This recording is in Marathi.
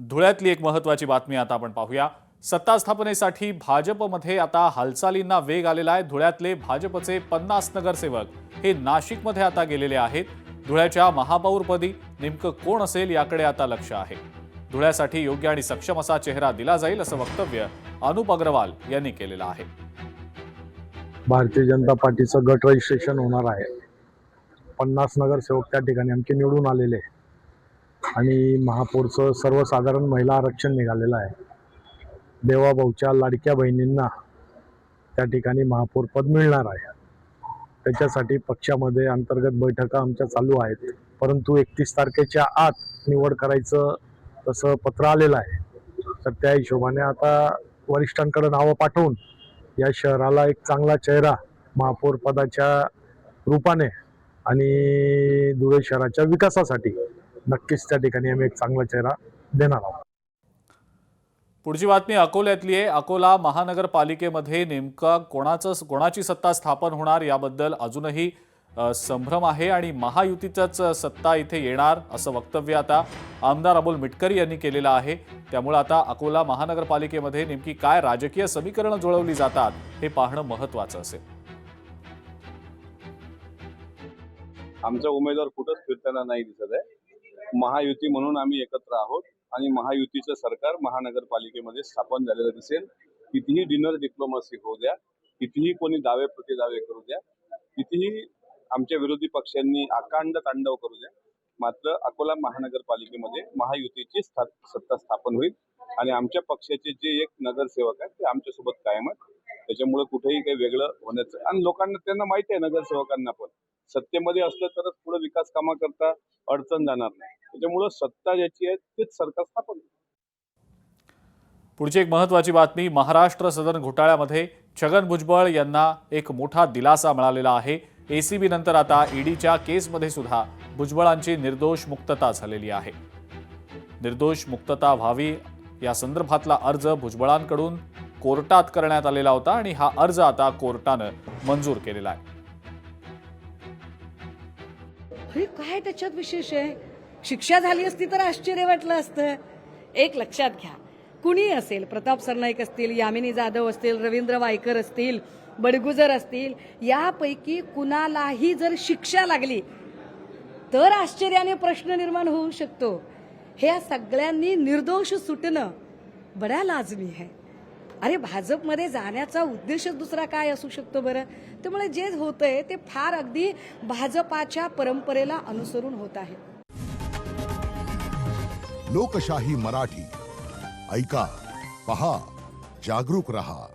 धुळ्यातली एक महत्त्वाची बातमी आता आपण पाहूया। सत्ता स्थापनेसाठी भाजपमध्ये आता हालचालींना वेग आलेला आहे। धुळ्यातले भाजपचे 50 नगरसेवक हे नाशिकमध्ये आता गेलेले आहेत। धुळ्याच्या महापौरपदी नेमकं कोण असेल याकडे आता लक्ष आहे। धुळ्यासाठी योग्य आणि सक्षम असा चेहरा दिला जाईल असं वक्तव्य अनुप अग्रवाल यांनी केलेलं आहे। भारतीय जनता पार्टीचं गट रजिस्ट्रेशन होणार आहे। 50 नगरसेवक त्या ठिकाणी आमचे निवडून आलेले आणि महापौरचं सर्वसाधारण महिला आरक्षण निघालेलं आहे। देवाभाऊच्या लाडक्या बहिणींना त्या ठिकाणी महापौर पद मिळणार आहे। त्याच्यासाठी पक्षामध्ये अंतर्गत बैठका आमच्या चालू आहेत, परंतु 31 तारखेच्या आत निवड करायचं तसं पत्र आलेलं आहे। तर त्या हिशोबाने आता वरिष्ठांकडे नावं पाठवून या शहराला एक चांगला चेहरा महापौर पदाच्या रूपाने आणि धुळे शहराच्या विकासासाठी नक्कीच त्या ठिकाणी आम्ही एक चांगला चेहरा देणार आहोत। पुढची बातमी अकोल्यातली आहे। अकोला महानगरपालिकेमध्ये नेमका कोणाची सत्ता स्थापन होणार याबद्दल अजूनही संभ्रम आहे आणि महायुतीचाच सत्ता इथे येणार असं वक्तव्य आता आमदार अबोल मिटकरी यांनी केलेलं आहे। त्यामुळे आता अकोला महानगरपालिकेमध्ये नेमकी काय राजकीय समीकरणं जुळवली जातात हे पाहणं महत्त्वाचं असेल। आमचा उमेदवार कुठंच फिरताना नाही दिसत आहे। महायुती म्हणून आम्ही एकत्र आहोत आणि महायुतीचं सरकार महानगरपालिकेमध्ये स्थापन झालेलं दिसेल। कितीही डिनर डिप्लोमसी होऊ द्या, कितीही कोणी दावे प्रतिदावे करू द्या, कितीही आमच्या विरोधी पक्षांनी अकांड तांडव करू द्या, मात्र अकोला महानगरपालिकेमध्ये महायुतीची सत्ता स्थापन होईल आणि आमच्या पक्षाचे जे एक नगरसेवक आहेत ते आमच्यासोबत कायम आहेत। त्याच्यामुळे कुठेही काही वेगळं होण्याचं आणि लोकांना त्यांना माहिती आहे, नगरसेवकांना पण सत्तेमध्ये असलं तरच पुढे विकास कामा करता अडचण जाणार नाही। त्याच्यामुळे सत्ता ज्याची आहे तेच सरकार स्थापन होईल। पुढची एक महत्त्वाची बातमी, महाराष्ट्र सदन घोटाळ्यामध्ये छगन भुजबळ यांना एक मोठा दिलासा मिळालेला आहे। एसीबी नंतर आता ईडीच्या केसमध्ये सुद्धा भुजबळांची निर्दोष मुक्तता झालेली आहे। निर्दोष मुक्तता व्हावी या संदर्भातला अर्ज भुजबळांकडून कोर्टात करण्यात आलेला होता आणि हा अर्ज आता कोर्टानं मंजूर केलेला आहे। अरे काय त्याच्यात विशेष आहे? शिक्षा झाली असती तर आश्चर्य वाटलं असतं। एक लक्षात घ्या, कुणी असेल, प्रताप सरनाईक असतील, यामिनी जाधव असतील, रवींद्र वायकर असतील, बडगुजर असतील, यापैकी कुणालाही जर शिक्षा लागली तर आश्चर्याने प्रश्न निर्माण होऊ शकतो। हे सगळ्यांनी निर्दोष सुटणं बड्या लाजमी आहे। अरे भाजपमध्ये जाण्याचा उद्देशच दुसरा काय असू शकतो बरं? त्यामुळे जे होतंय ते फार अगदी भाजपाच्या परंपरेला अनुसरून होत आहे। लोकशाही मराठी ऐका, पहा, जागरूक रहा।